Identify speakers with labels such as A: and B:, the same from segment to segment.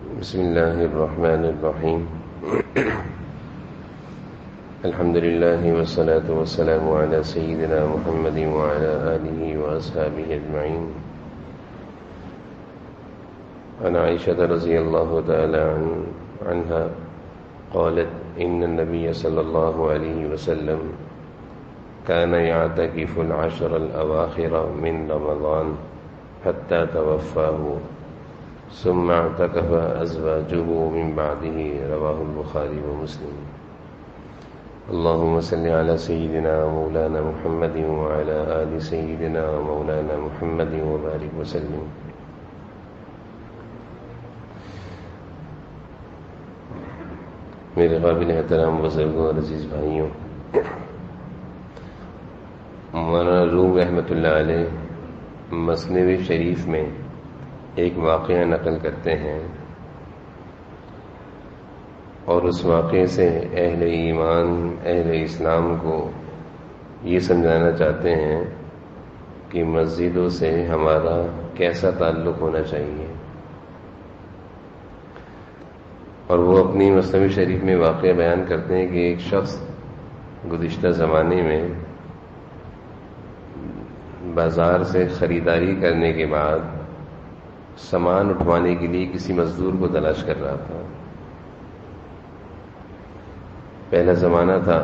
A: بسم الله الرحمن الرحيم. الحمد لله والصلاة والسلام على سيدنا محمد وعلى آله وأصحابه أجمعين. عن عائشة رضي الله تعالى عنها قالت إن النبي صلى الله عليه وسلم كان يعتكف العشر الأواخر من رمضان حتى توفاه ثم اعتكف أزواجه من بعده. رواه البخاري ومسلم. اللهم صل على سيدنا مولانا محمد وعلى آل سيدنا مولانا محمد وبارك وسلم. میرے قابل احترام بزرگوں اور عزیز بھائیوں، مولانا روم رحمۃ اللہ علیہ مثنوی شریف میں ایک واقعہ نقل کرتے ہیں اور اس واقعے سے اہل ایمان، اہل اسلام کو یہ سمجھانا چاہتے ہیں کہ مسجدوں سے ہمارا کیسا تعلق ہونا چاہیے. اور وہ اپنی مثنوی شریف میں واقعہ بیان کرتے ہیں کہ ایک شخص گزشتہ زمانے میں بازار سے خریداری کرنے کے بعد سامان اٹھوانے کے لیے کسی مزدور کو تلاش کر رہا تھا. پہلا زمانہ تھا،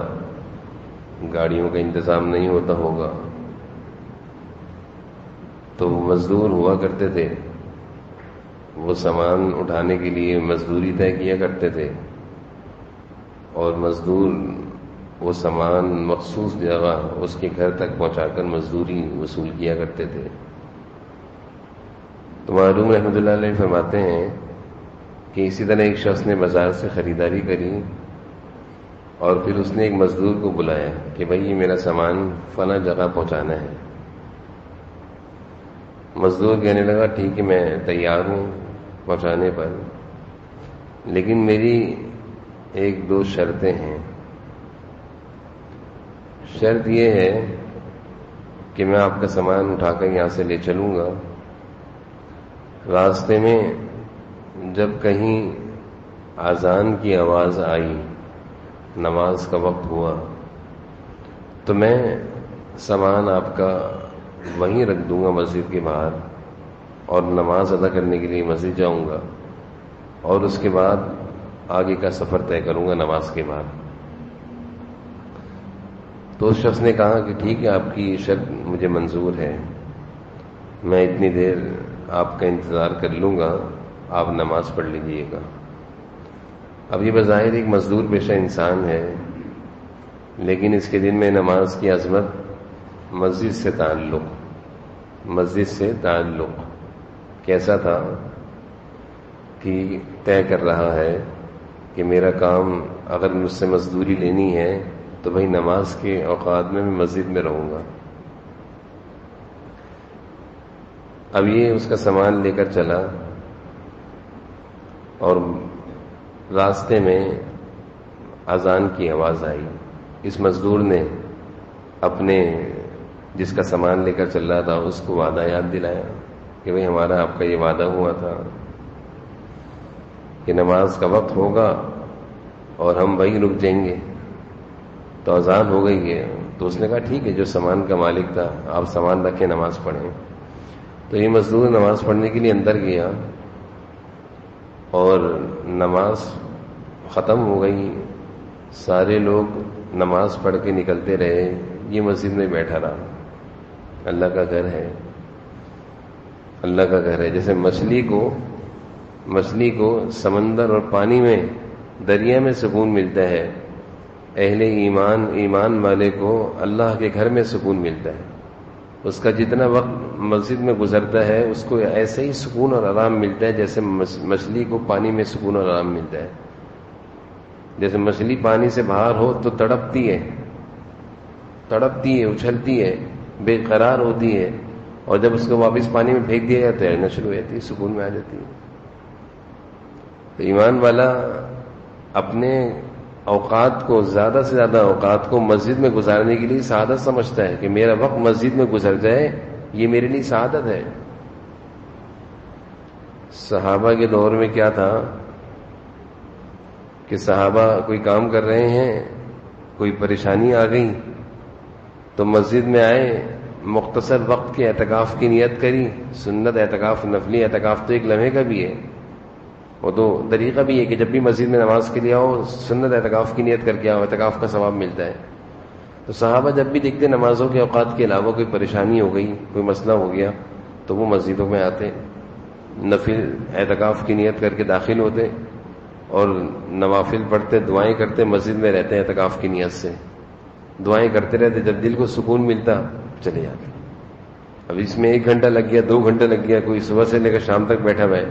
A: گاڑیوں کا انتظام نہیں ہوتا ہوگا، تو مزدور ہوا کرتے تھے، وہ سامان اٹھانے کے لیے مزدوری طے کیا کرتے تھے اور مزدور وہ سامان مخصوص جگہ اس کے گھر تک پہنچا کر مزدوری وصول کیا کرتے تھے. تو معلوم رحمۃ اللہ علیہ فرماتے ہیں کہ اسی طرح ایک شخص نے بازار سے خریداری کری اور پھر اس نے ایک مزدور کو بلایا کہ بھائی یہ میرا سامان فلاں جگہ پہنچانا ہے. مزدور کہنے لگا ٹھیک ہے میں تیار ہوں پہنچانے پر، لیکن میری ایک دو شرطیں ہیں. شرط یہ ہے کہ میں آپ کا سامان اٹھا کر یہاں سے لے چلوں گا، راستے میں جب کہیں اذان کی آواز آئی، نماز کا وقت ہوا، تو میں سامان آپ کا وہیں رکھ دوں گا مسجد کے باہر اور نماز ادا کرنے کے لیے مسجد جاؤں گا اور اس کے بعد آگے کا سفر طے کروں گا نماز کے بعد. تو اس شخص نے کہا کہ ٹھیک ہے آپ کی یہ شرط مجھے منظور ہے، میں اتنی دیر آپ کا انتظار کر لوں گا، آپ نماز پڑھ لیجئے گا. اب یہ بظاہر ایک مزدور پیشہ انسان ہے، لیکن اس کے دل میں نماز کی عظمت، مسجد سے تعلق کیسا تھا کہ طے کر رہا ہے کہ میرا کام اگر مجھ سے مزدوری لینی ہے تو بھائی نماز کے اوقات میں مسجد میں رہوں گا. اب یہ اس کا سامان لے کر چلا اور راستے میں اذان کی آواز آئی. اس مزدور نے اپنے جس کا سامان لے کر چل رہا تھا اس کو وعدہ یاد دلایا کہ بھئی ہمارا آپ کا یہ وعدہ ہوا تھا کہ نماز کا وقت ہوگا اور ہم وہیں رک جائیں گے. تو اذان ہو گئی ہے، تو اس نے کہا ٹھیک ہے، جو سامان کا مالک تھا آپ سامان رکھیں، نماز پڑھیں. تو یہ مزدور نماز پڑھنے کے لیے اندر گیا اور نماز ختم ہو گئی، سارے لوگ نماز پڑھ کے نکلتے رہے، یہ مسجد میں بیٹھا رہا. اللہ کا گھر ہے، اللہ کا گھر ہے. جیسے مچھلی کو سمندر اور پانی میں، دریا میں سکون ملتا ہے، اہل ایمان والے کو اللہ کے گھر میں سکون ملتا ہے. اس کا جتنا وقت مسجد میں گزرتا ہے اس کو ایسے ہی سکون اور آرام ملتا ہے جیسے مچھلی کو پانی میں سکون اور آرام ملتا ہے. جیسے مچھلی پانی سے باہر ہو تو تڑپتی ہے، اچھلتی ہے، بے قرار ہوتی ہے، اور جب اس کو واپس پانی میں پھینک دیا جاتا ہے تیرنا شروع ہو جاتی ہے، سکون میں آ جاتی ہے. تو ایمان والا اپنے اوقات کو، زیادہ سے زیادہ اوقات کو مسجد میں گزارنے کے لیے سعادت سمجھتا ہے کہ میرا وقت مسجد میں گزر جائے، یہ میرے لیے سعادت ہے. صحابہ کے دور میں کیا تھا کہ صحابہ کوئی کام کر رہے ہیں، کوئی پریشانی آ گئی تو مسجد میں آئے، مختصر وقت کے اعتکاف کی نیت کری. سنت اعتکاف، نفلی اعتکاف تو ایک لمحے کا بھی ہے، وہ تو طریقہ بھی ہے کہ جب بھی مسجد میں نماز کے لیے آؤ سنت اعتکاف کی نیت کر کے آؤ، اعتکاف کا ثواب ملتا ہے. تو صحابہ جب بھی دیکھتے نمازوں کے اوقات کے علاوہ کوئی پریشانی ہو گئی، کوئی مسئلہ ہو گیا، تو وہ مسجدوں میں آتے، نفل اعتکاف کی نیت کر کے داخل ہوتے اور نوافل پڑھتے، دعائیں کرتے، مسجد میں رہتے اعتکاف کی نیت سے، دعائیں کرتے رہتے. جب دل کو سکون ملتا چلے جاتے. اب اس میں 1 گھنٹہ لگ گیا، 2 گھنٹے لگ گیا، کوئی صبح سے لے کر شام تک بیٹھا ہوا ہے.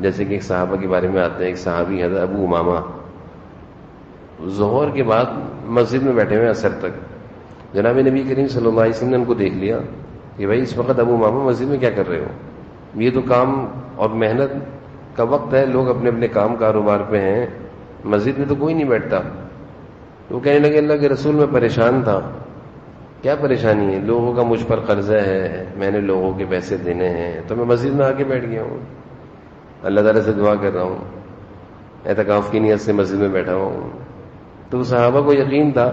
A: جیسے کہ ایک صحابہ کے بارے میں آتے ہیں، ایک صحابی حضرت ابو امامہ ظہر کے بعد مسجد میں بیٹھے ہوئے عصر تک. جناب نبی کریم صلی اللہ علیہ وسلم نے ان کو دیکھ لیا کہ بھائی اس وقت ابو امامہ مسجد میں کیا کر رہے ہو؟ یہ تو کام اور محنت کا وقت ہے، لوگ اپنے اپنے کام کاروبار پہ ہیں، مسجد میں تو کوئی نہیں بیٹھتا. وہ کہنے لگے اللہ کے رسول میں پریشان تھا. کیا پریشانی ہے؟ لوگوں کا مجھ پر قرضہ ہے، میں نے لوگوں کے پیسے دینے ہیں، تو میں مسجد میں آ کے بیٹھ گیا ہوں، اللہ تعالیٰ سے دعا کر رہا ہوں، اعتکاف کی نیت سے مسجد میں بیٹھا ہوں. تو صحابہ کو یقین تھا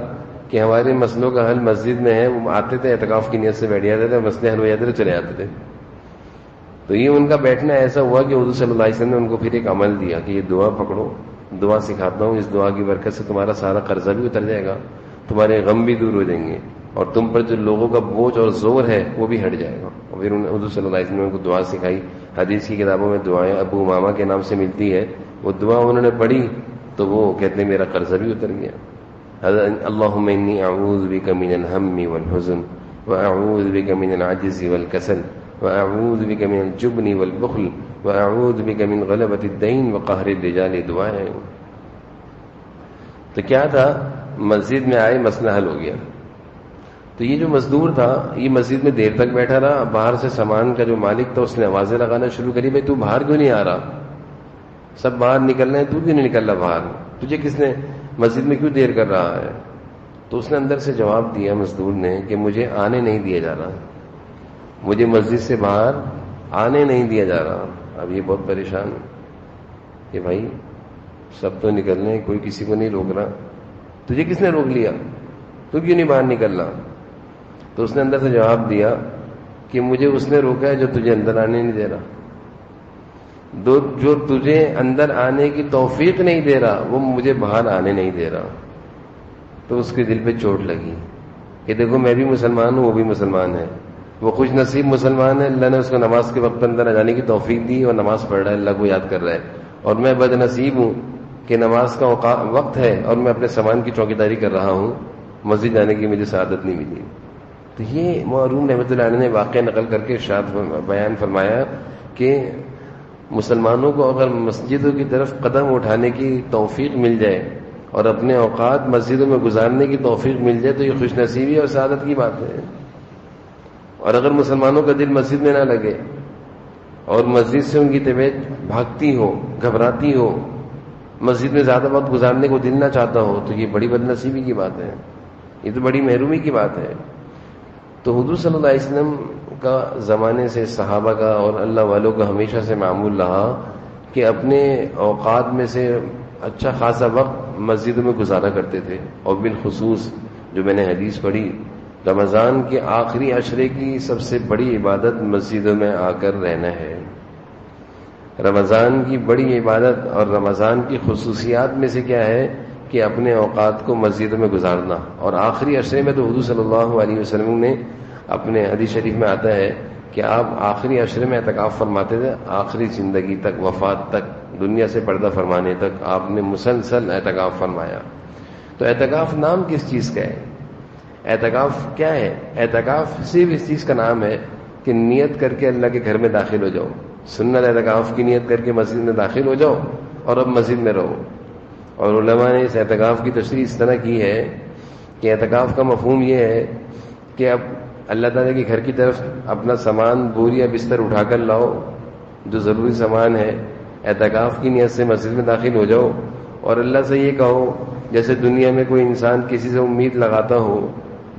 A: کہ ہمارے مسئلوں کا حل مسجد میں ہے. وہ آتے تھے اعتکاف کی نیت سے بیٹھ جاتے تھے، مسئلے حل ہو جاتے تھے، چلے جاتے تھے. تو یہ ان کا بیٹھنا ایسا ہوا کہ حضور صلی اللہ علیہ وسلم نے ان کو پھر ایک عمل دیا کہ یہ دعا پکڑو، دعا سکھاتا ہوں، اس دعا کی برکت سے تمہارا سارا قرضہ بھی اتر جائے گا، تمہارے غم بھی دور ہو جائیں گے، اور تم پر جو لوگوں کا بوجھ اور زور ہے وہ بھی ہٹ جائے گا. اور پھر حضور صلی اللہ علیہ وسلم نے ان کو دعا سکھائی. حدیث کی کتابوں میں دعائیں ابو امامہ کے نام سے ملتی ہے. وہ دعا انہوں نے پڑھی تو وہ کہتے ہیں میرا قرضہ بھی اتر گیا. اللہم انی اعوذ بک من الہم والحزن واعوذ بک من العجز والکسل واعوذ بک من الجبن والبخل واعوذ بک من غلبۃ الدین وقہر الرجال. دعائیں. تو کیا تھا، مسجد میں آئے، مسئلہ حل ہو گیا. تو یہ جو مزدور تھا یہ مسجد میں دیر تک بیٹھا رہا. باہر سے سامان کا جو مالک تھا اس نے آوازیں لگانا شروع کری، بھائی تو باہر کیوں نہیں آ رہا؟ سب باہر نکل رہے ہیں، تو کیوں نہیں نکل رہا باہر؟ تجھے کس نے مسجد میں کیوں دیر کر رہا ہے؟ تو اس نے اندر سے جواب دیا مزدور نے کہ مجھے آنے نہیں دیا جا رہا، مجھے مسجد سے باہر آنے نہیں دیا جا رہا. اب یہ بہت پریشان کہ بھائی سب تو نکل رہے ہیں، کوئی کسی کو نہیں روک رہا، تجھے کس نے روک لیا؟ تو کیوں نہیں باہر نکل رہا؟ تو اس نے اندر سے جواب دیا کہ مجھے اس نے روکا ہے جو تجھے اندر آنے نہیں دے رہا، جو تجھے اندر آنے کی توفیق نہیں دے رہا وہ مجھے باہر آنے نہیں دے رہا. تو اس کے دل پہ چوٹ لگی کہ دیکھو میں بھی مسلمان ہوں، وہ بھی مسلمان ہے، وہ خوش نصیب مسلمان ہے، اللہ نے اس کو نماز کے وقت اندر آ جانے کی توفیق دی اور نماز پڑھ رہا ہے، اللہ کو یاد کر رہا ہے، اور میں بد نصیب ہوں کہ نماز کا وقت ہے اور میں اپنے سامان کی چوکیداری کر رہا ہوں، مسجد جانے کی مجھے سعادت نہیں ملی. تو یہ معروم رحمۃ اللہ علیہ نے واقعہ نقل کر کے ارشاد بیان فرمایا کہ مسلمانوں کو اگر مسجدوں کی طرف قدم اٹھانے کی توفیق مل جائے اور اپنے اوقات مسجدوں میں گزارنے کی توفیق مل جائے تو یہ خوش نصیبی اور سعادت کی بات ہے. اور اگر مسلمانوں کا دل مسجد میں نہ لگے اور مسجد سے ان کی طبیعت بھاگتی ہو، گھبراتی ہو، مسجد میں زیادہ وقت گزارنے کو دل نہ چاہتا ہو، تو یہ بڑی بد نصیبی کی بات ہے، یہ تو بڑی محرومی کی بات ہے. تو حضور صلی اللہ علیہ وسلم کا زمانے سے صحابہ کا اور اللہ والوں کا ہمیشہ سے معمول رہا کہ اپنے اوقات میں سے اچھا خاصا وقت مسجدوں میں گزارا کرتے تھے. اور بالخصوص جو میں نے حدیث پڑھی، رمضان کے آخری عشرے کی سب سے بڑی عبادت مسجدوں میں آ کر رہنا ہے. رمضان کی بڑی عبادت اور رمضان کی خصوصیات میں سے کیا ہے کہ اپنے اوقات کو مسجدوں میں گزارنا. اور آخری عشرے میں تو حضور صلی اللہ علیہ وسلم نے اپنے حدیث شریف میں آتا ہے کہ آپ آخری عشرے میں اعتکاف فرماتے تھے، آخری زندگی تک، وفات تک، دنیا سے پردہ فرمانے تک آپ نے مسلسل اعتکاف فرمایا. تو اعتکاف نام کس چیز کا ہے؟ اعتکاف کیا ہے؟ اعتکاف صرف اس چیز کا نام ہے کہ نیت کر کے اللہ کے گھر میں داخل ہو جاؤ، سنت اعتکاف کی نیت کر کے مسجد میں داخل ہو جاؤ اور اب مسجد میں رہو. اور علماء نے اس اعتکاف کی تشریح اس طرح کی ہے کہ اعتکاف کا مفہوم یہ ہے کہ اب اللہ تعالیٰ کے گھر کی طرف اپنا سامان، بوری یا بستر اٹھا کر لاؤ، جو ضروری سامان ہے، اعتکاف کی نیت سے مسجد میں داخل ہو جاؤ اور اللہ سے یہ کہو جیسے دنیا میں کوئی انسان کسی سے امید لگاتا ہو،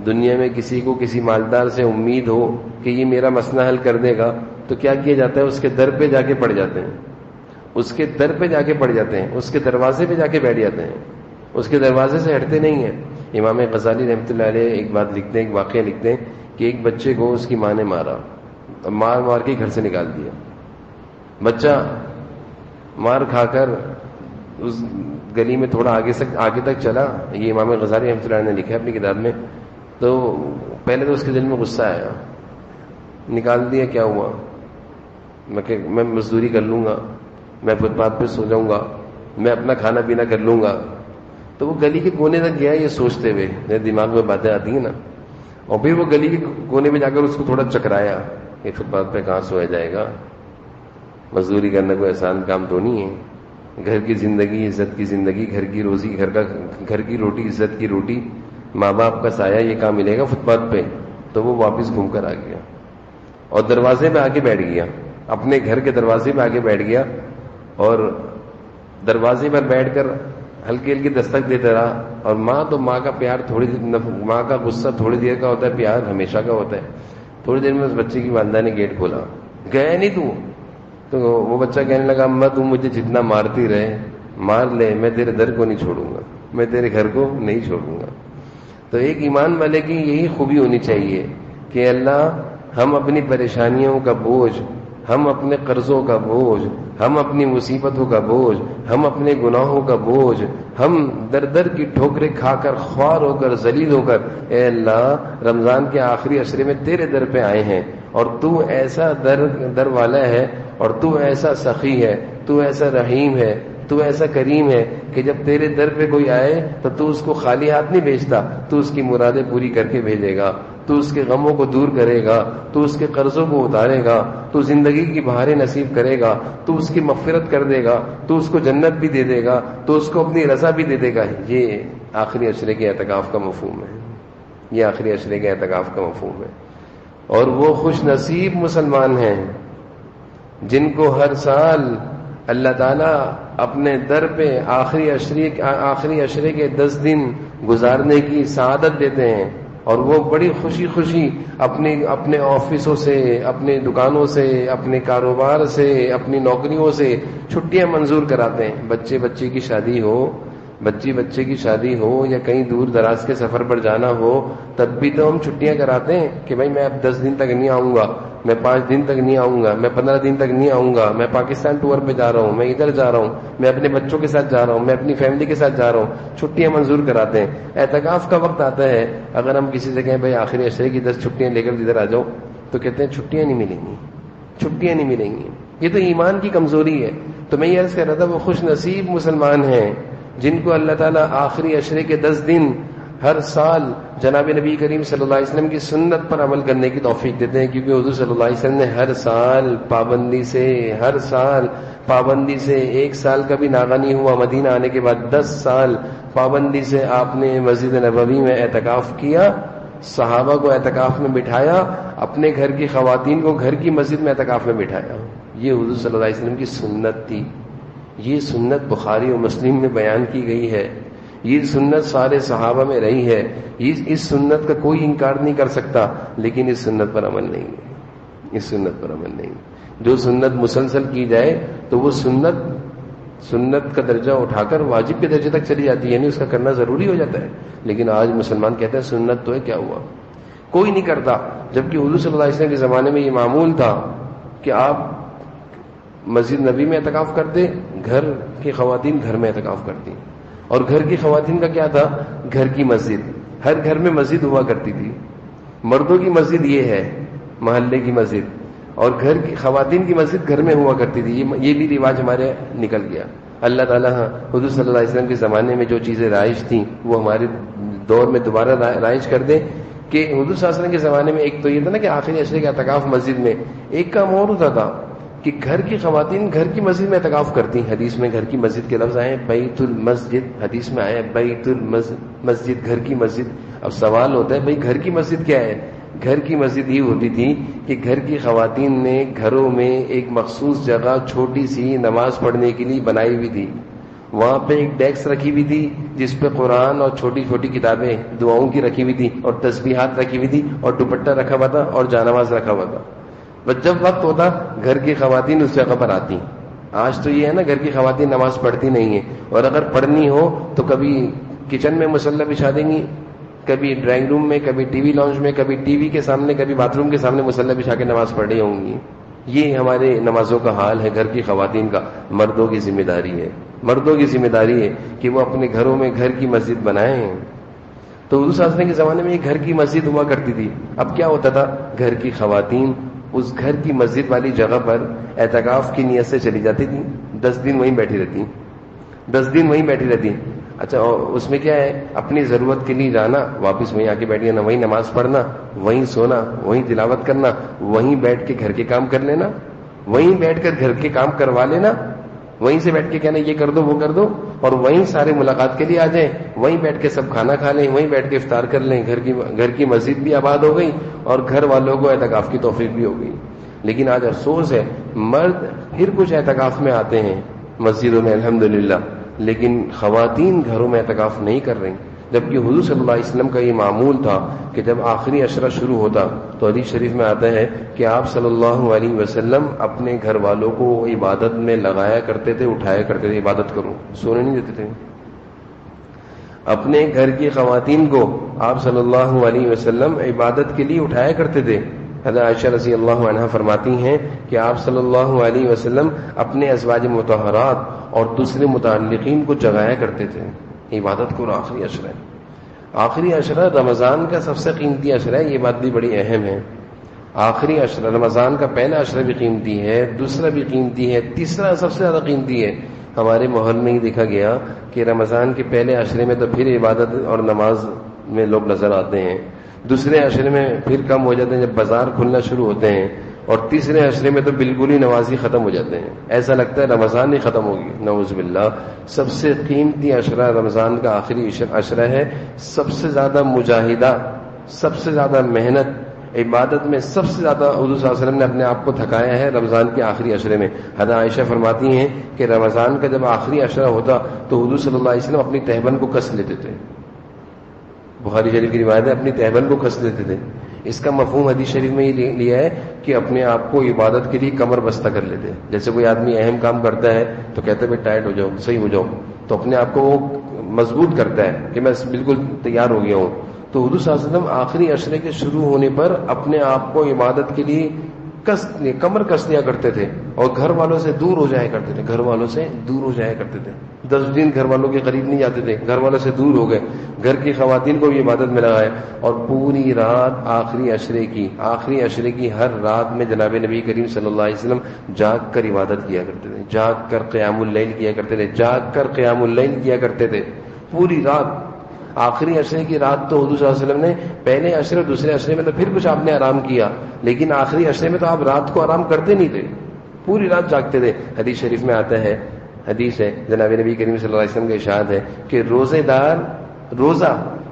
A: دنیا میں کسی کو کسی مالدار سے امید ہو کہ یہ میرا مسئلہ حل کر دے گا، تو کیا کیا جاتا ہے؟ اس کے در پہ جا کے پڑ جاتے ہیں اس کے در پہ جا کے پڑ جاتے ہیں، اس کے دروازے پہ جا کے بیٹھ جاتے ہیں، اس کے دروازے سے ہٹتے نہیں ہیں۔ امام غزالی رحمۃ اللہ علیہ ایک بات لکھتے ہیں، ایک واقعہ لکھتے ہیں کہ ایک بچے کو اس کی ماں نے مارا، مار مار کے گھر سے نکال دیا۔ بچہ مار کھا کر اس گلی میں تھوڑا آگے تک چلا، یہ امام غزالی رحمۃ اللہ علیہ نے لکھا ہے اپنی کتاب میں۔ تو پہلے تو اس کے دل میں غصہ آیا، نکال دیا، کیا ہوا؟ میں مزدوری کر لوں گا، میں فٹ پاتھ پہ سو جاؤں گا، میں اپنا کھانا پینا کر لوں گا۔ تو وہ گلی کے کونے تک گیا یہ سوچتے ہوئے، میرے دماغ میں باتیں آتی ہیں نا، اور پھر وہ گلی کے کونے میں جا کر اس کو تھوڑا چکرایا کہ فٹ پاتھ پہ کہاں سویا جائے گا، مزدوری کرنا کوئی آسان کام تو نہیں ہے، گھر کی زندگی عزت کی زندگی، گھر کی روزی، گھر کی روٹی عزت کی روٹی، ماں باپ کا سایہ، یہ کام ملے گا فٹ پاتھ پہ؟ تو وہ واپس گھوم کر آ گیا اور دروازے پہ آ کے بیٹھ گیا، اپنے گھر کے دروازے پہ آ کے بیٹھ گیا، اور دروازے پر بیٹھ کر ہلکی ہلکی دستک دیتا رہا۔ اور ماں کا پیار ماں کا غصہ تھوڑی دیر کا ہوتا ہے، پیار ہمیشہ کا ہوتا ہے۔ تھوڑی دیر میں اس بچے کی والدہ نے گیٹ کھولا، گیا نہیں تو وہ بچہ کہنے لگا، اماں تم مجھے جتنا مارتی رہے مار لے، میں تیرے در کو نہیں چھوڑوں گا، میں تیرے گھر کو نہیں چھوڑوں گا۔ تو ایک ایمان والے کی یہی خوبی ہونی چاہیے کہ اللہ، ہم اپنی پریشانیوں کا بوجھ، ہم اپنے قرضوں کا بوجھ، ہم اپنی مصیبتوں کا بوجھ، ہم اپنے گناہوں کا بوجھ، ہم در در کی ٹھوکریں کھا کر، خوار ہو کر، ذلیل ہو کر، اے اللہ رمضان کے آخری عشرے میں تیرے در پہ آئے ہیں، اور تو ایسا در والا ہے، اور تو ایسا سخی ہے، تو ایسا رحیم ہے، تو ایسا کریم ہے کہ جب تیرے در پہ کوئی آئے تو اس کو خالی ہاتھ نہیں بھیجتا، تو اس کی مرادیں پوری کر کے بھیجے گا، تو اس کے غموں کو دور کرے گا، تو اس کے قرضوں کو اتارے گا، تو زندگی کی بہاریں نصیب کرے گا، تو اس کی مغفرت کر دے گا، تو اس کو جنت بھی دے دے گا، تو اس کو اپنی رضا بھی دے دے گا۔ یہ آخری عشرے کے اعتکاف کا مفہوم ہے، یہ آخری عشرے کے اعتکاف کا مفہوم ہے۔ اور وہ خوش نصیب مسلمان ہیں جن کو ہر سال اللہ تعالیٰ اپنے در پہ آخری عشرے کے 10 دن گزارنے کی سعادت دیتے ہیں، اور وہ بڑی خوشی خوشی اپنے آفسوں سے، اپنے دکانوں سے، اپنے کاروبار سے، اپنی نوکریوں سے چھٹیاں منظور کراتے ہیں۔ بچے کی شادی ہو، بچے کی شادی ہو، یا کہیں دور دراز کے سفر پر جانا ہو، تب بھی تو ہم چھٹیاں کراتے ہیں کہ بھائی میں اب 10 دن تک نہیں آؤں گا، میں 5 دن تک نہیں آؤں گا، میں 15 دن تک نہیں آؤں گا، میں پاکستان ٹور پہ جا رہا ہوں، میں ادھر جا رہا ہوں، میں اپنے بچوں کے ساتھ جا رہا ہوں، میں اپنی فیملی کے ساتھ جا رہا ہوں، چھٹیاں منظور کراتے ہیں۔ اعتکاف کا وقت آتا ہے، اگر ہم کسی سے کہیں بھائی آخری عشرے کی 10 چھٹیاں لے کر ادھر آ جاؤ، تو کہتے ہیں چھٹیاں نہیں ملیں گی، چھٹیاں نہیں ملیں گی۔ یہ تو ایمان کی کمزوری ہے۔ تو میں یہ عرض کر رہا تھا، وہ خوش نصیب مسلمان ہیں جن کو اللہ تعالیٰ آخری عشرے کے 10 دن ہر سال جناب نبی کریم صلی اللہ علیہ وسلم کی سنت پر عمل کرنے کی توفیق دیتے ہیں، کیونکہ حضور صلی اللہ علیہ وسلم نے ہر سال پابندی سے 1 سال کا بھی ناغہ نہیں ہوا، مدینہ آنے کے بعد 10 سال پابندی سے آپ نے مسجد نبوی میں اعتکاف کیا، صحابہ کو اعتکاف میں بٹھایا، اپنے گھر کی خواتین کو گھر کی مسجد میں اعتکاف میں بٹھایا۔ یہ حضور صلی اللہ علیہ وسلم کی سنت تھی۔ یہ سنت بخاری و مسلم میں بیان کی گئی ہے، یہ سنت سارے صحابہ میں رہی ہے، اس سنت کا کوئی انکار نہیں کر سکتا، لیکن اس سنت پر عمل نہیں ہے، اس سنت پر عمل نہیں۔ جو سنت مسلسل کی جائے تو وہ سنت کا درجہ اٹھا کر واجب کے درجے تک چلی جاتی ہے، یعنی اس کا کرنا ضروری ہو جاتا ہے۔ لیکن آج مسلمان کہتے ہیں سنت تو ہے، کیا ہوا، کوئی نہیں کرتا، جبکہ حضور صلی اللہ علیہ وسلم کے زمانے میں یہ معمول تھا کہ آپ مسجد نبی میں اعتکاف کرتے، گھر کی خواتین گھر میں اعتکاف کرتی، اور گھر کی خواتین کا کیا تھا، گھر کی مسجد، ہر گھر میں مسجد ہوا کرتی تھی۔ مردوں کی مسجد یہ ہے، محلے کی مسجد، اور گھر کی خواتین کی مسجد گھر میں ہوا کرتی تھی۔ یہ بھی رواج ہمارے نکل گیا۔ اللہ تعالیٰ حضور صلی اللہ علیہ وسلم کے زمانے میں جو چیزیں رائج تھیں وہ ہمارے دور میں دوبارہ رائج کر دیں، کہ حضور صلی اللہ علیہ وسلم کے زمانے میں ایک تو یہ تھا نا کہ آخری عشرے کا اعتکاف مسجد میں، ایک کام اور ہوتا تھا کہ گھر کی خواتین گھر کی مسجد میں اعتکاف کرتی۔ حدیث میں گھر کی مسجد کے لفظ آئے، بیت المسجد، حدیث میں آیا بیت المسجد، گھر کی مسجد۔ اب سوال ہوتا ہے بھائی گھر کی مسجد کیا ہے؟ گھر کی مسجد یہ ہوتی تھی کہ گھر کی خواتین نے گھروں میں ایک مخصوص جگہ چھوٹی سی نماز پڑھنے کے لیے بنائی ہوئی تھی، وہاں پہ ایک ڈیسک رکھی ہوئی تھی جس پہ قرآن اور چھوٹی چھوٹی کتابیں دعاؤں کی رکھی ہوئی تھی، اور تسبیحات رکھی ہوئی تھی، اور دوپٹہ رکھا ہوا تھا، اور جانواز رکھا ہوا تھا۔ بس جب وقت ہوتا گھر کی خواتین اس جگہ پر آتی، آج تو یہ ہے نا گھر کی خواتین نماز پڑھتی نہیں ہیں، اور اگر پڑھنی ہو تو کبھی کچن میں مصلی بچھا دیں گی، کبھی ڈرائنگ روم میں، کبھی ٹی وی لاؤنج میں، کبھی ٹی وی کے سامنے، کبھی باتھ روم کے سامنے مصلی بچھا کے نماز پڑھ رہی ہوں گی. یہ ہمارے نمازوں کا حال ہے گھر کی خواتین کا. مردوں کی ذمہ داری ہے، مردوں کی ذمہ داری ہے کہ وہ اپنے گھروں میں گھر کی مسجد بنائیں. تو حضور صلی اللہ علیہ وسلم کے زمانے میں یہ گھر کی مسجد ہوا کرتی تھی. اب کیا ہوتا تھا، گھر کی خواتین اس گھر کی مسجد والی جگہ پر اعتکاف کی نیت سے چلی جاتی تھی، 10 دن وہیں بیٹھی رہتی، 10 دن وہیں بیٹھی رہتی. اچھا اس میں کیا ہے، اپنی ضرورت کے لیے جانا، واپس وہیں آ کے بیٹھ جانا، وہیں نماز پڑھنا، وہیں سونا، وہیں تلاوت کرنا، وہیں بیٹھ کے گھر کے کام کر لینا، وہیں بیٹھ کر گھر کے کام کروا لینا، وہیں سے بیٹھ کے کہنا یہ کر دو وہ کر دو، اور وہیں سارے ملاقات کے لیے آ جائیں، وہیں بیٹھ کے سب کھانا کھا لیں، وہیں بیٹھ کے افطار کر لیں. گھر کی مسجد بھی آباد ہو گئی اور گھر والوں کو اعتکاف کی توفیق بھی ہو گئی. لیکن آج افسوس ہے، مرد پھر کچھ اعتکاف میں آتے ہیں مسجدوں میں الحمدللہ، لیکن خواتین گھروں میں اعتکاف نہیں کر رہی. جبکہ حضور صلی اللہ علیہ وسلم کا یہ معمول تھا کہ جب آخری عشرہ شروع ہوتا تو حدیث شریف میں آتا ہے کہ آپ صلی اللہ علیہ وسلم اپنے گھر والوں کو عبادت میں لگایا کرتے تھے، اٹھایا کرتے تھے، عبادت کرو، سونے نہیں دیتے تھے. اپنے گھر کی خواتین کو آپ صلی اللہ علیہ وسلم عبادت کے لیے اٹھایا کرتے تھے. حضرت عائشہ رضی اللہ عنہا فرماتی ہیں کہ آپ صلی اللہ علیہ وسلم اپنے ازواج مطہرات اور دوسرے متعلقین کو جگایا کرتے تھے عبادت کو. آخری عشرہ ہے، آخری عشرہ رمضان کا سب سے قیمتی عشرہ ہے، یہ بات بھی بڑی اہم ہے. آخری عشرہ رمضان کا پہلا عشرہ بھی قیمتی ہے، دوسرا بھی قیمتی ہے، تیسرا سب سے زیادہ قیمتی ہے. ہمارے ماحول میں ہی دیکھا گیا کہ رمضان کے پہلے عشرے میں تو پھر عبادت اور نماز میں لوگ نظر آتے ہیں، دوسرے عشرے میں پھر کم ہو جاتے ہیں جب بازار کھلنا شروع ہوتے ہیں، اور تیسرے عشرے میں تو بالکل ہی نمازی ختم ہو جاتے ہیں، ایسا لگتا ہے رمضان ہی ختم ہوگی، نعوذ باللہ. سب سے قیمتی عشرہ رمضان کا آخری عشرہ ہے. سب سے زیادہ مجاہدہ، سب سے زیادہ محنت عبادت میں، سب سے زیادہ حضور صلی اللہ علیہ وسلم نے اپنے آپ کو تھکایا ہے رمضان کے آخری عشرے میں. حضرت عائشہ فرماتی ہیں کہ رمضان کا جب آخری عشرہ ہوتا تو حضور صلی اللہ علیہ وسلم اپنی تہبند کو کس لیتے تھے. بخاری شریف کی روایت ہے، اپنی تہبند کو کس لیتے تھے. اس کا مفہوم حدیث شریف میں یہ لیا ہے کہ اپنے آپ کو عبادت کے لیے کمر بستہ کر لیتے. جیسے کوئی آدمی اہم کام کرتا ہے تو کہتے ہیں بھائی ٹائٹ ہو جاؤ، صحیح ہو جاؤ، تو اپنے آپ کو وہ مضبوط کرتا ہے کہ میں بالکل تیار ہو گیا ہوں. تو حضور صلی اللہ علیہ وسلم آخری عشرے کے شروع ہونے پر اپنے آپ کو عبادت کے لیے کمر کس لیا کرتے تھے، اور گھر والوں سے دور ہو جایا کرتے تھے، گھر والوں سے دور ہو جایا کرتے تھے. 10 دن گھر والوں کے قریب نہیں جاتے تھے، گھر والوں سے دور ہو گئے، گھر کی خواتین کو بھی عبادت میں لگائے. اور پوری رات آخری عشرے کی ہر رات میں جناب نبی کریم صلی اللہ علیہ وسلم جاگ کر عبادت کیا کرتے تھے، جاگ کر قیام اللیل کیا کرتے تھے، جاگ کر قیام اللیل کیا کرتے تھے پوری رات. آخری عشرے کی رات تو حضور صلی اللہ علیہ وسلم نے، پہلے عشرے دوسرے عشرے میں تو پھر کچھ آپ نے آرام کیا، لیکن آخری عشرے میں تو آپ رات کو آرام کرتے نہیں تھے، پوری رات جاگتے تھے. حدیث شریف میں آتا ہے، حدیث ہے جناب نبی کریم صلی اللہ علیہ وسلم کا ارشاد ہے کہ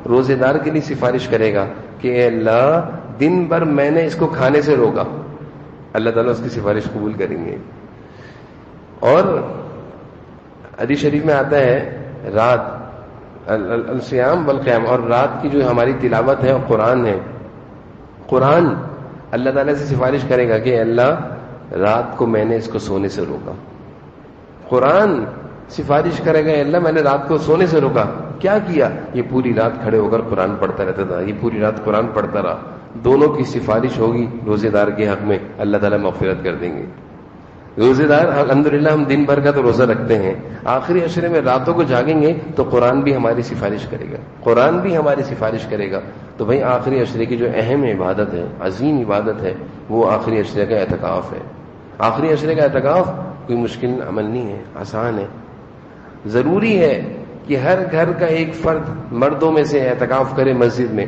A: روزے دار کے لیے سفارش کرے گا کہ اے اللہ دن بھر میں نے اس کو کھانے سے روکا، اللہ تعالیٰ اس کی سفارش قبول کریں گے. اور حدیث شریف میں آتا ہے رات الصیام والقیام، اور رات کی جو ہماری تلاوت ہے اور قرآن اللہ تعالیٰ سے سفارش کرے گا کہ اللہ رات کو میں نے اس کو سونے سے روکا. قرآن سفارش کرے گا اللہ میں نے رات کو سونے سے روکا. کیا کیا؟ یہ پوری رات کھڑے ہو کر قرآن پڑھتا رہتا تھا، یہ پوری رات قرآن پڑھتا رہا. دونوں کی سفارش ہوگی روزے دار کے حق میں، اللہ تعالیٰ مغفرت کر دیں گے. روزے دار الحمدللہ ہم دن بھر کا تو روزہ رکھتے ہیں، آخری عشرے میں راتوں کو جاگیں گے تو قرآن بھی ہماری سفارش کرے گا، قرآن بھی ہماری سفارش کرے گا. تو بھائی آخری عشرے کی جو اہم عبادت ہے، عظیم عبادت ہے، وہ آخری عشرے کا اعتکاف ہے. آخری عشرے کا اعتکاف کوئی مشکل عمل نہیں ہے، آسان ہے. ضروری ہے کہ ہر گھر کا ایک فرد مردوں میں سے اعتکاف کرے مسجد میں.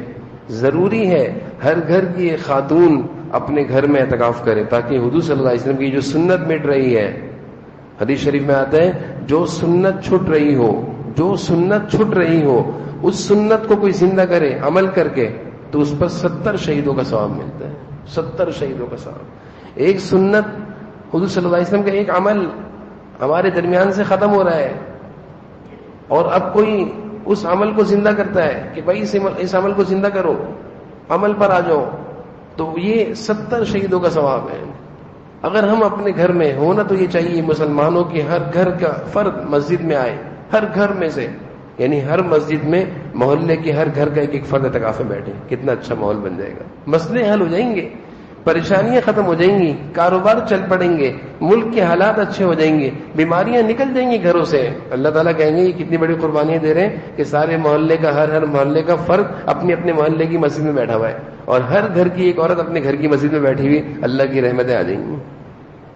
A: ضروری ہے ہر گھر کی ایک خاتون اپنے گھر میں اعتکاف کرے، تاکہ حضور صلی اللہ علیہ وسلم کی جو سنت مٹ رہی ہے، حدیث شریف میں آتا ہے جو سنت چھٹ رہی ہو اس سنت کو کوئی زندہ کرے عمل کر کے تو اس پر 70 شہیدوں کا ثواب ملتا ہے. 70 شہیدوں کا ثواب. ایک سنت حضور صلی اللہ علیہ وسلم کا ایک عمل ہمارے درمیان سے ختم ہو رہا ہے، اور اب کوئی اس عمل کو زندہ کرتا ہے کہ بھائی اس عمل کو زندہ کرو، عمل پر آ جاؤ، تو یہ 70 شہیدوں کا ثواب ہے. اگر ہم اپنے گھر میں ہونا تو یہ چاہیے مسلمانوں کی ہر گھر کا فرد مسجد میں آئے، ہر گھر میں سے، یعنی ہر مسجد میں محلے کے ہر گھر کا ایک ایک فرد اعتکاف میں بیٹھے، کتنا اچھا ماحول بن جائے گا، مسئلے حل ہو جائیں گے، پریشانیاں ختم ہو جائیں گی، کاروبار چل پڑیں گے، ملک کے حالات اچھے ہو جائیں گے، بیماریاں نکل جائیں گی گھروں سے۔ اللہ تعالیٰ کہیں گے یہ کتنی بڑی قربانیاں دے رہے ہیں کہ سارے محلے کا ہر محلے کا فرد اپنے اپنے محلے کی مسجد میں بیٹھا ہوا ہے، اور ہر گھر کی ایک عورت اپنے گھر کی مسجد میں بیٹھی ہوئی، اللہ کی رحمتیں آ جائیں گی،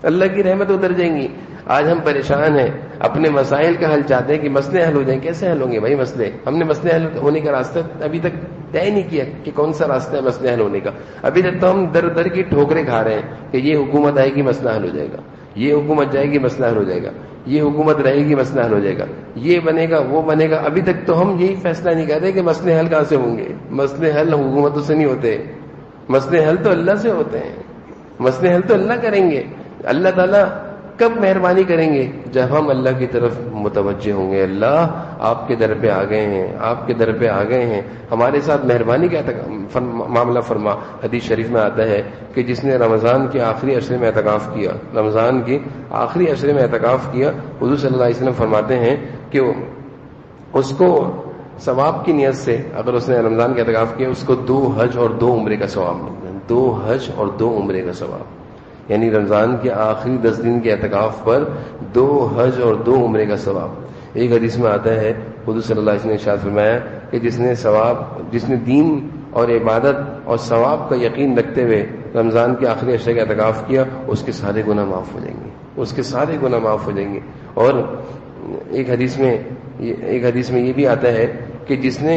A: اللہ کی رحمتیں اتر جائیں گی۔ آج ہم پریشان ہیں، اپنے مسائل کا حل چاہتے ہیں کہ مسئلے حل ہو جائیں، کیسے حل ہوں گے بھائی مسئلے؟ ہم نے مسئلے حل ہونے کا راستہ ابھی تک طے نہیں کیا کہ کون سا راستہ ہے مسئلے حل ہونے کا۔ ابھی تک تو ہم در در کی ٹھوکریں کھا رہے ہیں کہ یہ حکومت آئے گی مسئلہ حل ہو جائے گا، یہ حکومت جائے گی مسئلہ حل ہو جائے گا، یہ حکومت رہے گی مسئلہ حل ہو جائے گا، یہ بنے گا وہ بنے گا۔ ابھی تک تو ہم یہی فیصلہ نہیں کرتے کہ مسئلے حل کہاں سے ہوں گے۔ مسئلے حل حکومتوں سے نہیں ہوتے، مسئلے حل تو اللہ سے ہوتے ہیں، مسئلے حل تو اللہ کریں گے۔ اللہ تعالیٰ کب مہربانی کریں گے؟ جب ہم اللہ کی طرف متوجہ ہوں گے، اللہ آپ کے در پہ آ گئے ہیں، آپ کے در پہ آ گئے ہیں، ہمارے ساتھ مہربانی کا معاملہ فرما۔ حدیث شریف میں آتا ہے کہ جس نے رمضان کے آخری عشرے میں اعتکاف کیا، رمضان کے آخری عشرے میں اعتکاف کیا، حضور صلی اللہ علیہ وسلم فرماتے ہیں کہ اس کو ثواب کی نیت سے اگر اس نے رمضان کا اعتکاف کیا، اس کو 2 حج اور 2 عمرے کا ثواب ملتا ہے، 2 حج اور 2 عمرے کا ثواب، یعنی رمضان کے آخری 10 دن کے اعتکاف پر 2 حج اور 2 عمرے کا ثواب۔ ایک حدیث میں آتا ہے حضور صلی اللہ علیہ وسلم نے ارشاد فرمایا کہ جس نے دین اور عبادت اور ثواب کا یقین رکھتے ہوئے رمضان کے آخری عشرے کا اعتکاف کیا، اس کے سارے گناہ معاف ہو جائیں گے، اس کے سارے گناہ معاف ہو جائیں گے۔ اور ایک حدیث میں یہ بھی آتا ہے کہ جس نے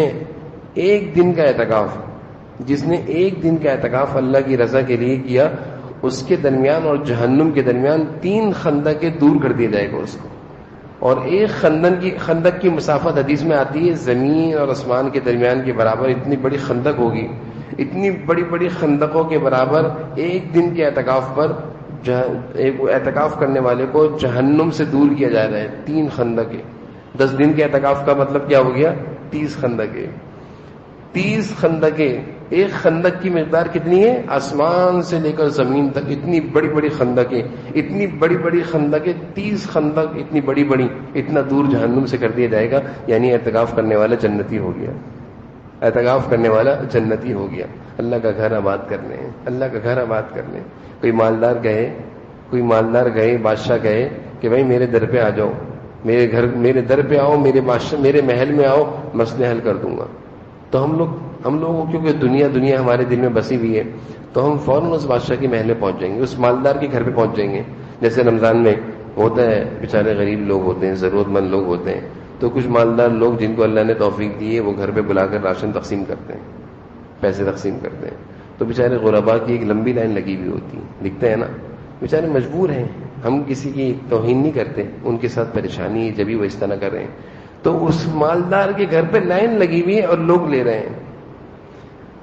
A: ایک دن کا اعتکاف اللہ کی رضا کے لیے کیا، اس کے درمیان اور جہنم کے درمیان 3 خندقیں دور کر دیا جائے گا اس کو، اور ایک خندق کی مسافت حدیث میں آتی ہے زمین اور آسمان کے درمیان کے برابر، اتنی بڑی خندق ہوگی، اتنی بڑی بڑی خندقوں کے برابر ایک دن کے اعتکاف پر اعتکاف کرنے والے کو جہنم سے دور کیا جا رہا ہے۔ 3 خندقیں، 10 دن کے اعتکاف کا مطلب کیا ہو گیا؟ 30 خندقیں، 30 خندقیں۔ ایک خندق کی مقدار کتنی ہے؟ آسمان سے لے کر زمین تک اتنی بڑی بڑی خندقیں، اتنی بڑی بڑی خندقیں، 30 خندق اتنی بڑی بڑی، اتنا دور جہنم سے کر دیا جائے گا، یعنی اعتکاف کرنے والا جنتی ہو گیا، اعتکاف کرنے والا جنتی ہو گیا۔ اللہ کا گھر آباد کرنے، اللہ کا گھر آباد کرنے۔ کوئی مالدار گئے، بادشاہ گئے کہ بھائی میرے در پہ آ جاؤ، میرے در پہ آؤ، میرے محل میں آؤ، مسئلے حل کر دوں گا۔ تو ہم لوگ کیونکہ دنیا ہمارے دل میں بسی ہوئی ہے، تو ہم فوراً اس بادشاہ کے محل میں پہنچ جائیں گے، اس مالدار کے گھر پہ پہنچ جائیں گے۔ جیسے رمضان میں ہوتا ہے، بیچارے غریب لوگ ہوتے ہیں، ضرورت مند لوگ ہوتے ہیں، تو کچھ مالدار لوگ جن کو اللہ نے توفیق دی ہے وہ گھر پہ بلا کر راشن تقسیم کرتے ہیں، پیسے تقسیم کرتے ہیں۔ تو بیچارے غربا کی ایک لمبی لائن لگی ہوئی ہوتی ہے، دکھتے ہیں نا، بیچارے مجبور ہیں، ہم کسی کی توہین نہیں کرتے، ان کے ساتھ پریشانی ہے جبھی وہ اس طرح کر رہے ہیں۔ تو اس مالدار کے گھر پہ لائن لگی ہوئی ہے اور لوگ لے رہے ہیں۔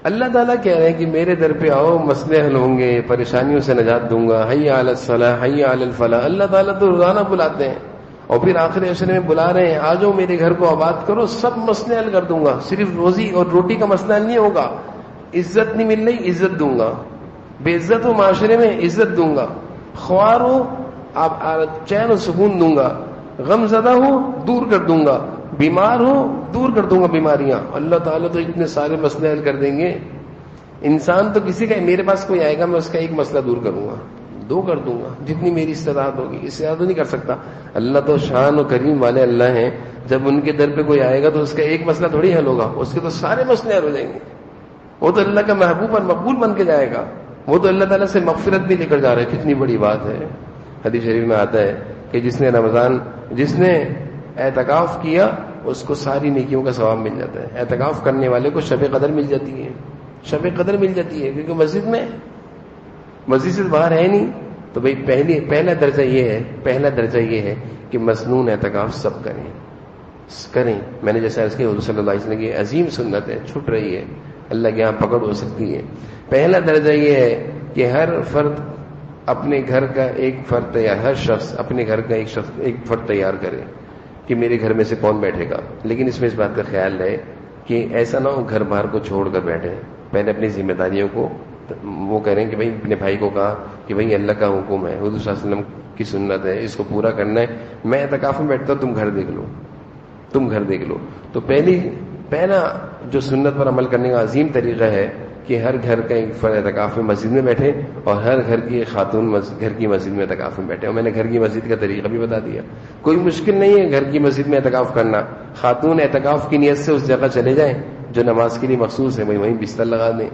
A: اللہ تعالیٰ کہہ رہے ہیں کہ میرے در پہ آؤ، مسئلے حل ہوں گے، پریشانیوں سے نجات دوں گا، حی علی الصلاح حی علی الفلاح۔ اللہ تعالیٰ تو روزانہ بلاتے ہیں، اور پھر آخری عشرے میں بلا رہے ہیں، آ جاؤ میرے گھر کو آباد کرو، سب مسئلے حل کر دوں گا۔ صرف روزی اور روٹی کا مسئلہ نہیں ہوگا، عزت نہیں مل رہی، عزت دوں گا، بے عزت ہو معاشرے میں، عزت دوں گا، خوار ہو آپ چین و سکون دوں گا، غم زدہ ہو دور کر دوں گا، بیمار ہو دور کر دوں گا بیماریاں۔ اللہ تعالیٰ تو اتنے سارے مسئلے حل کر دیں گے۔ انسان تو کسی کا، میرے پاس کوئی آئے گا میں اس کا ایک مسئلہ دور کروں گا، 2 کر دوں گا، جتنی میری استطاعت ہوگی، اس سے زیادہ نہیں کر سکتا۔ اللہ تو شان و کریم والے اللہ ہیں، جب ان کے در پہ کوئی آئے گا تو اس کا ایک مسئلہ تھوڑی حل ہوگا، اس کے تو سارے مسئلے حل ہو جائیں گے۔ وہ تو اللہ کا محبوب اور مقبول بن کے جائے گا، وہ تو اللہ تعالیٰ سے مغفرت بھی لے کر جا رہا ہے۔ کتنی بڑی بات ہے۔ حدیث شریف میں آتا ہے کہ جس نے اعتکاف کیا اس کو ساری نیکیوں کا ثواب مل جاتا ہے۔ اعتکاف کرنے والے کو شب قدر مل جاتی ہے، شب قدر مل جاتی ہے، کیونکہ مسجد سے باہر ہے نہیں۔ تو بھئی پہلا درجہ یہ ہے کہ مسنون اعتکاف سب کریں۔ میں نے جیسے عرض کیا حضور صلی اللہ علیہ وسلم کی عظیم سنت ہے، چھٹ رہی ہے، اللہ کے یہاں پکڑ ہو سکتی ہے۔ پہلا درجہ یہ ہے کہ ہر فرد اپنے گھر کا ایک فرد تیار، ہر شخص اپنے گھر کا ایک فرد تیار کرے کہ میرے گھر میں سے کون بیٹھے گا۔ لیکن اس میں اس بات کا خیال رہے کہ ایسا نہ ہو گھر باہر کو چھوڑ کر بیٹھے، پہلے اپنی ذمہ داریوں کو وہ کریں کہ بھائی اپنے بھائی کو کہا کہ بھائی اللہ کا حکم ہے، حضور صلی اللہ علیہ وسلم کی سنت ہے، اس کو پورا کرنا ہے، میں اعتکاف میں بیٹھتا ہوں، تم گھر دیکھ لو، تم گھر دیکھ لو. تو پہلا جو سنت پر عمل کرنے کا عظیم طریقہ ہے کہ ہر گھر کا ایک فرد اعتکاف میں مسجد میں بیٹھے اور ہر گھر کی ایک خاتون گھر کی مسجد میں اعتکاف میں بیٹھے. اور میں نے گھر کی مسجد کا طریقہ بھی بتا دیا. کوئی مشکل نہیں ہے گھر کی مسجد میں اعتکاف کرنا. خاتون اعتکاف کی نیت سے اس جگہ چلے جائیں جو نماز کے لیے مخصوص ہے، وہیں بستر لگا دیں،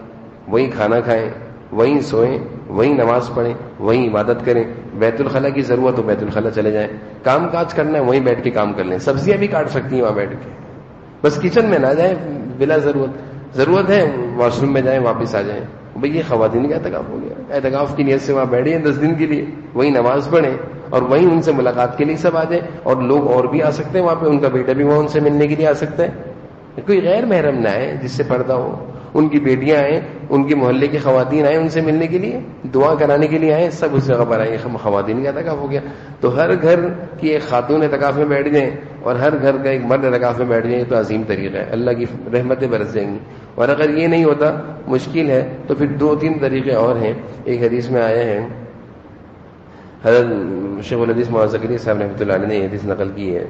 A: وہیں کھانا کھائیں، وہیں سوئیں، وہیں نماز پڑھیں، وہیں عبادت کریں. بیت الخلاء کی ضرورت ہو بیت الخلاء چلے جائیں. کام کاج کرنا ہے وہیں بیٹھ کے کام کر لیں. سبزیاں بھی کاٹ سکتی ہیں وہاں بیٹھ کے، بس کچن میں نہ جائیں بلا ضرورت ہے واش روم میں جائیں واپس آ جائیں. بھئی یہ خواتین کا اعتکاف ہو گیا. اعتکاف کی نیت سے وہاں بیٹھے 10 دن کے لیے، وہیں نماز پڑھیں اور وہیں ان سے ملاقات کے لیے سب آ جائیں. اور لوگ اور بھی آ سکتے ہیں وہاں پہ، ان کا بیٹا بھی وہاں ان سے ملنے کے لیے آ سکتا ہے. کوئی غیر محرم نہ آئے جس سے پردہ ہو، ان کی بیٹیاں آئیں، ان کے محلے کی خواتین آئیں ان سے ملنے کے لیے، دعا کرانے کے لیے آئیں، سب اس جگہ پر آئیں. خواتین کا اعتکاف ہو گیا. تو ہر گھر کی ایک خاتون اعتکاف میں بیٹھ جائیں اور ہر گھر کا ایک مرد اعتکاف میں بیٹھ جائیں. تو عظیم طریقہ ہے، اللہ کی رحمتیں برس جائیں گی. اور اگر یہ نہیں ہوتا، مشکل ہے، تو پھر 2-3 طریقے اور ہیں. ایک حدیث میں آئے ہیں، حضرت شیخ الحدیث معاذ زکریا صاحب رحمۃ اللہ علیہ نے یہ حدیث نقل کی ہے،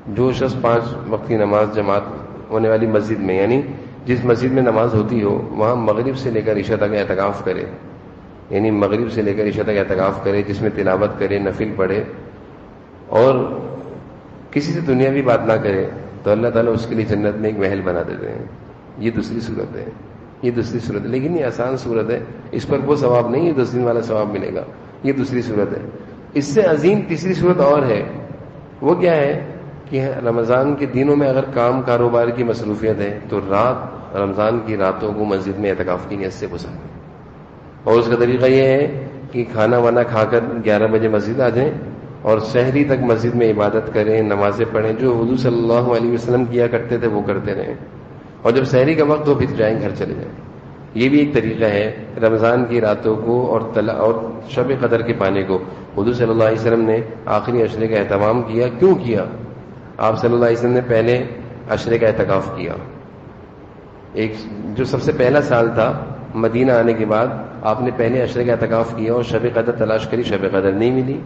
A: جو شخص 5 وقت کی نماز جماعت ہونے والی مسجد میں، یعنی جس مسجد میں نماز ہوتی ہو، وہاں مغرب سے لے کر عشاء تک اعتکاف کرے، یعنی مغرب سے لے کر عشاء تک اعتکاف کرے، جس میں تلاوت کرے، نفل پڑھے اور کسی سے دنیاوی بات نہ کرے، تو اللہ تعالیٰ اس کے لیے جنت میں ایک محل بنا دیتے ہیں. یہ دوسری صورت ہے، یہ دوسری صورت ہے، لیکن یہ آسان صورت ہے، اس پر وہ ثواب نہیں ہے 10 دن والا ثواب ملے گا. یہ دوسری صورت ہے. اس سے عظیم تیسری صورت اور ہے. وہ کیا ہے کہ رمضان کے دنوں میں اگر کام کاروبار کی مصروفیت ہے تو رمضان کی راتوں کو مسجد میں اعتکاف کی نیت سے گزاریں. اور اس کا طریقہ یہ ہے کہ کھانا وانا کھا کر 11 بجے مسجد آ جائیں اور سحری تک مسجد میں عبادت کریں، نمازیں پڑھیں، جو حضور صلی اللہ علیہ وسلم کیا کرتے تھے وہ کرتے رہیں. اور جب سحری کا وقت ہو پھر جائیں گھر چلے جائیں. یہ بھی ایک طریقہ ہے رمضان کی راتوں کو اور شب قدر کے پانے کو. حضور صلی اللہ علیہ وسلم نے آخری عشرے کا اہتمام کیا. کیوں کیا؟ آپ صلی اللہ علیہ وسلم نے پہلے عشرے کا اعتکاف کیا. ایک جو سب سے پہلا سال تھا مدینہ آنے کے بعد، آپ نے پہلے عشرے کا اعتکاف کیا اور شب قدر تلاش کری، شب قدر نہیں ملی.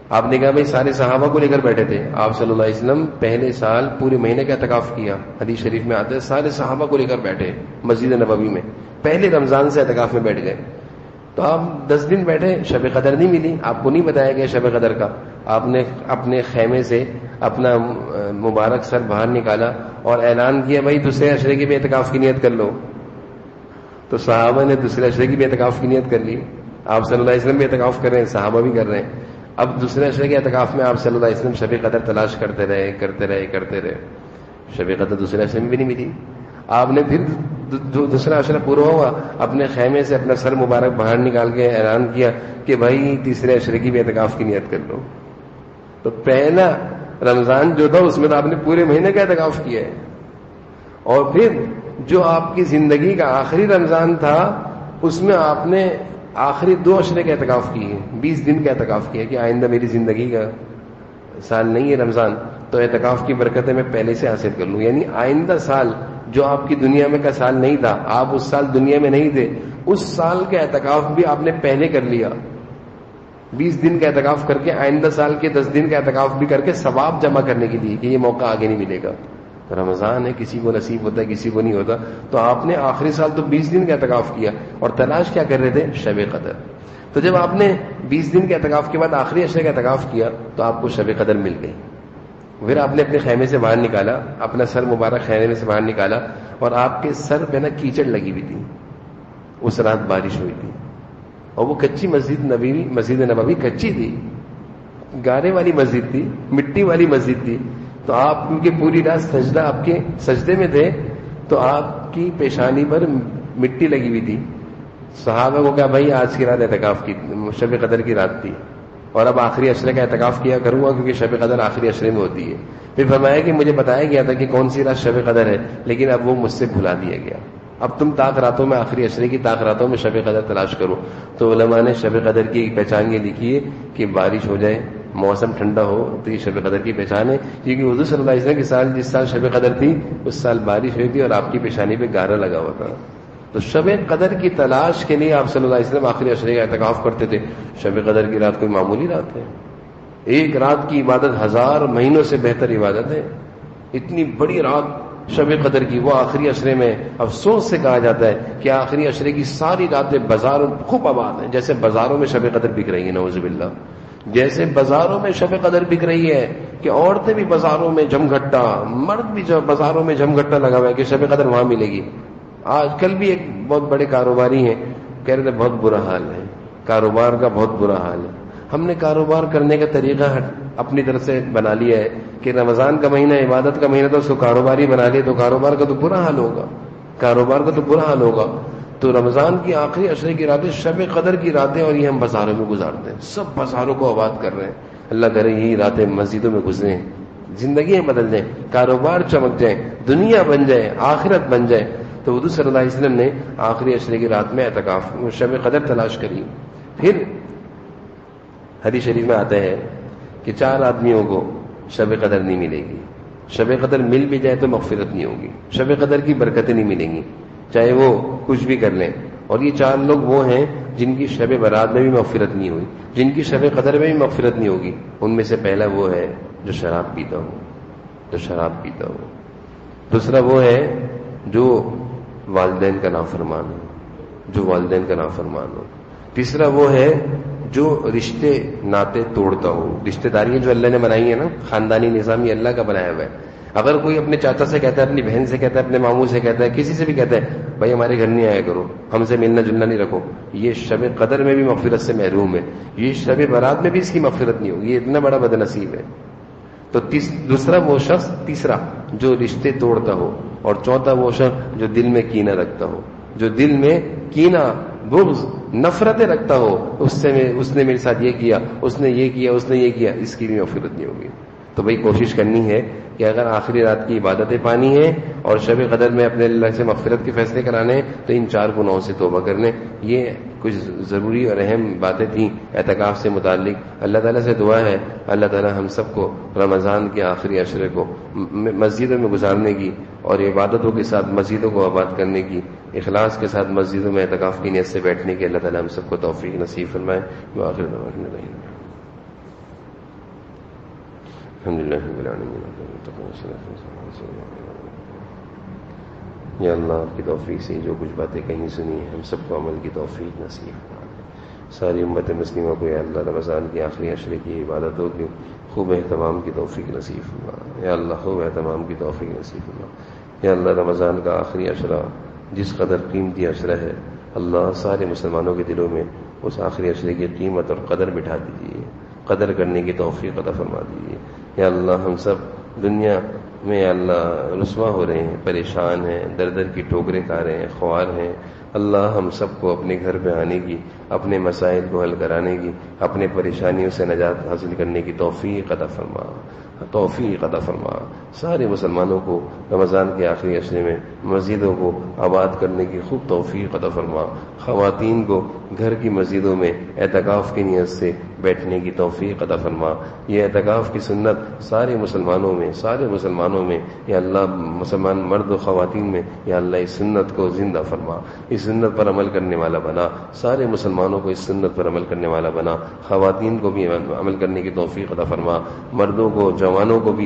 A: آپ نے کہا بھائی سارے صحابہ کو لے کر بیٹھے تھے. آپ صلی اللہ علیہ وسلم پہلے سال پورے مہینے کا اعتکاف کیا. حدیث شریف میں آتا ہے سارے صحابہ کو لے کر بیٹھے مسجد نبوی میں، پہلے رمضان سے اعتکاف میں بیٹھ گئے. تو آپ 10 دن بیٹھے، شب قدر نہیں ملی، آپ کو نہیں بتایا گیا شب قدر کا. آپ نے اپنے خیمے سے اپنا مبارک سر باہر نکالا اور اعلان کیا بھائی دوسرے عشرے کی بھی اعتکاف کی نیت کر لو. تو صحابہ نے دوسرے عشرے کی بھی اعتکاف کی نیت کر لی. آپ صلی اللہ علیہ وسلم بھی اعتکاف کر رہے ہیں، صحابہ بھی کر رہے ہیں. اب دوسرے عشرے کے اعتکاف میں آپ صلی اللہ علیہ وسلم شب قدر تلاش کرتے رہے. شب قدر دوسرے عشرے میں بھی نہیں ملی. آپ نے پھر دوسرا عشرہ پورا ہوا، اپنے خیمے سے اپنا سر مبارک باہر نکال کے اعلان کیا کہ بھائی تیسرے عشرے کی بھی اعتکاف کی نیت کر لو. تو پہلا رمضان جو تھا اس میں تو آپ نے پورے مہینے کا اعتکاف کیا ہے. اور پھر جو آپ کی زندگی کا آخری رمضان تھا اس میں آپ نے آخری 2 عشرے کا اعتکاف کیے، 20 دن کا اعتکاف کیا کہ آئندہ میری زندگی کا سال نہیں ہے رمضان، تو اعتکاف کی برکتیں میں پہلے سے حاصل کر لوں. یعنی آئندہ سال جو آپ کی دنیا میں کا سال نہیں تھا، آپ اس سال دنیا میں نہیں تھے، اس سال کا اعتکاف بھی آپ نے پہلے کر لیا. 20 دن کا اعتکاف کر کے آئندہ سال کے 10 دن کا اعتکاف بھی کر کے ثواب جمع کرنے کے لیے کہ یہ موقع آگے نہیں ملے گا. رمضان ہے، کسی کو نصیب ہوتا ہے کسی کو نہیں ہوتا. تو آپ نے آخری سال تو 20 دن کا اعتکاف کیا اور تلاش کیا کر رہے تھے؟ شب قدر. تو جب آپ نے 20 دن کے اعتکاف کے بعد آخری عشرے کا اعتکاف کیا تو آپ کو شب قدر مل گئی. پھر آپ نے اپنے خیمے سے باہر نکالا، اپنا سر مبارک خیمے سے باہر نکالا اور آپ کے سر پہ نا کیچڑ لگی ہوئی تھی. اس رات بارش ہوئی تھی اور وہ کچی مسجد نبوی کچی تھی، گارے والی مسجد تھی، مٹی والی مسجد تھی. تو آپ کیونکہ پوری رات سجدہ آپ کے سجدے میں تھے تو آپ کی پیشانی پر مٹی لگی ہوئی تھی. صحابہ کو کہا بھائی آج کی رات اعتکاف کی شب قدر کی رات تھی اور اب آخری عشرے کا اعتکاف کیا کروں گا کیونکہ شب قدر آخری عشرے میں ہوتی ہے. پھر فرمایا کہ مجھے بتایا گیا تھا کہ کون سی رات شب قدر ہے لیکن اب وہ مجھ سے بھلا دیا گیا. اب تم طاق راتوں میں آخری عشرے کی طاق راتوں میں شب قدر تلاش کرو. تو علماء نے شب قدر کی ایک پہچان یہ لکھی ہے کہ بارش ہو جائے، موسم ٹھنڈا ہو تو یہ شب قدر کی پہچان ہے. کیونکہ حضور صلی اللہ علیہ وسلم کے سال جس سال شب قدر تھی اس سال بارش ہوئی تھی اور آپ کی پیشانی پہ گارا لگا ہوا تھا. تو شب قدر کی تلاش کے لیے آپ صلی اللہ علیہ وسلم آخری عشرے کا اعتکاف کرتے تھے. شب قدر کی رات کوئی معمولی رات ہے؟ ایک رات کی عبادت 1000 مہینوں سے بہتر عبادت ہے. اتنی بڑی رات شب قدر کی، وہ آخری عشرے میں افسوس سے کہا جاتا ہے کہ آخری عشرے کی ساری راتیں بازاروں خوب آباد ہیں. جیسے بازاروں میں شب قدر بک رہی ہیں، نعوذ باللہ. جیسے بازاروں میں شب قدر بک رہی ہے کہ عورتیں بھی بازاروں میں جمگھٹا، مرد بھی بازاروں میں جمگھٹا لگا ہوا ہے کہ شب قدر وہاں ملے گی. آج کل بھی ایک بہت بڑے کاروباری ہیں، کہہ رہے تھے بہت برا حال ہے، کاروبار کا بہت برا حال ہے. ہم نے کاروبار کرنے کا طریقہ اپنی طرف سے بنا لیا ہے کہ رمضان کا مہینہ عبادت کا مہینہ، تو اس کو کاروباری بنا لیا تو کاروبار کا تو برا حال ہوگا، کاروبار کا تو برا حال ہوگا. تو رمضان کی آخری عشرے کی راتیں شب قدر کی راتیں، اور یہ ہم بازاروں میں گزارتے ہیں، سب بازاروں کو آباد کر رہے ہیں. اللہ کرے یہی راتیں مسجدوں میں گزریں، زندگیاں بدل جائیں، کاروبار چمک جائیں، دنیا بن جائے، آخرت بن جائے. تو حضور صلی اللہ علیہ وسلم نے آخری عشرے کی رات میں اعتکاف شب قدر تلاش کری. پھر حدیث شریف میں آتا ہے کہ 4 آدمیوں کو شب قدر نہیں ملے گی. شب قدر مل بھی جائے تو مغفرت نہیں ہوگی، شب قدر کی برکتیں نہیں ملیں گی چاہے وہ کچھ بھی کر لیں. اور یہ 4 لوگ وہ ہیں جن کی شب برات میں بھی مغفرت نہیں ہوئی، جن کی شب قدر میں بھی مغفرت نہیں ہوگی. ان میں سے پہلا وہ ہے جو شراب پیتا ہو، جو شراب پیتا ہو. دوسرا وہ ہے جو والدین کا نافرمان ہو، جو والدین کا نافرمان ہو. تیسرا وہ ہے جو رشتے ناطے توڑتا ہو. رشتہ داریاں جو اللہ نے بنائی ہیں نا، خاندانی نظام یہ اللہ کا بنایا ہوا ہے. اگر کوئی اپنے چاچا سے کہتا ہے، اپنی بہن سے کہتا ہے، اپنے ماموں سے کہتا ہے، کسی سے بھی کہتا ہے بھائی ہمارے گھر نہیں آیا کرو، ہم سے ملنا جلنا نہیں رکھو، یہ شب قدر میں بھی مغفرت سے محروم ہے، یہ شب برات میں بھی اس کی مغفرت نہیں ہوگی. یہ اتنا بڑا بد نصیب ہے. تو دوسرا وہ شخص، تیسرا جو رشتے توڑتا ہو، اور چوتھا وہ شخص جو دل میں کینہ رکھتا ہو، جو دل میں کینہ، بغض، نفرتیں رکھتا ہو. اس نے میرے ساتھ یہ کیا، اس نے یہ کیا، اس نے یہ کیا، اس کی بھی مغفرت نہیں ہوگی. تو بھائی کوشش کرنی ہے کہ اگر آخری رات کی عبادتیں پانی ہیں اور شب قدر میں اپنے اللہ سے مغفرت کے فیصلے کرانے ہیں تو ان 4 گناہوں سے توبہ کر لیں. یہ کچھ ضروری اور اہم باتیں تھیں اعتکاف سے متعلق. اللہ تعالیٰ سے دعا ہے اللہ تعالیٰ ہم سب کو رمضان کے آخری عشرے کو مسجدوں میں گزارنے کی اور عبادتوں کے ساتھ مسجدوں کو آباد کرنے کی، اخلاص کے ساتھ مسجدوں میں اعتکاف کی نیت سے بیٹھنے کی اللہ تعالیٰ ہم سب کو توفیق نصیب فرمائے. وآخر دعوانا الحمدللہ رب العالمین. یا اللہ آپ کی توفیق سے جو کچھ باتیں کہیں سنی ہیں ہم سب کو عمل کی توفیق نصیب فرمائے. ساری امت مسلمہ کو یا اللہ رمضان کی آخری عشرے کی عبادتوں کی خوب اہتمام کی توفیق نصیب فرما. یا اللہ خوب اہتمام کی توفیق نصیب فرما. یا اللہ رمضان کا آخری عشرہ جس قدر قیمتی عشرہ ہے، اللہ سارے مسلمانوں کے دلوں میں اس آخری عشرے کی قیمت اور قدر بٹھا دیجیے، قدر کرنے کی توفیق عطا فرما دیجیے. یا اللہ ہم سب دنیا میں یا اللہ رسوا ہو رہے ہیں، پریشان ہیں، در در کی ٹھوکریں کھا رہے ہیں، خوار ہیں. اللہ ہم سب کو اپنے گھر پہ آنے کی، اپنے مسائل کو حل کرانے کی، اپنے پریشانیوں سے نجات حاصل کرنے کی توفیق عطا فرما، توفیق عطا فرما. سارے مسلمانوں کو رمضان کے آخری عشرے میں مسجدوں کو آباد کرنے کی خوب توفیق عطا فرما. خواتین کو گھر کی مسجدوں میں اعتکاف کی نیت سے بیٹھنے کی توفیق عطا فرما. یہ اعتکاف کی سنت سارے مسلمانوں میں یا اللہ مسلمان مرد و خواتین میں یا اللہ اس سنت کو زندہ فرما، اس سنت پر عمل کرنے والا بنا. سارے مسلمانوں کو اس سنت پر عمل کرنے والا بنا. خواتین کو بھی عمل کرنے کی توفیق عطا فرما، مردوں کو، جوانوں کو بھی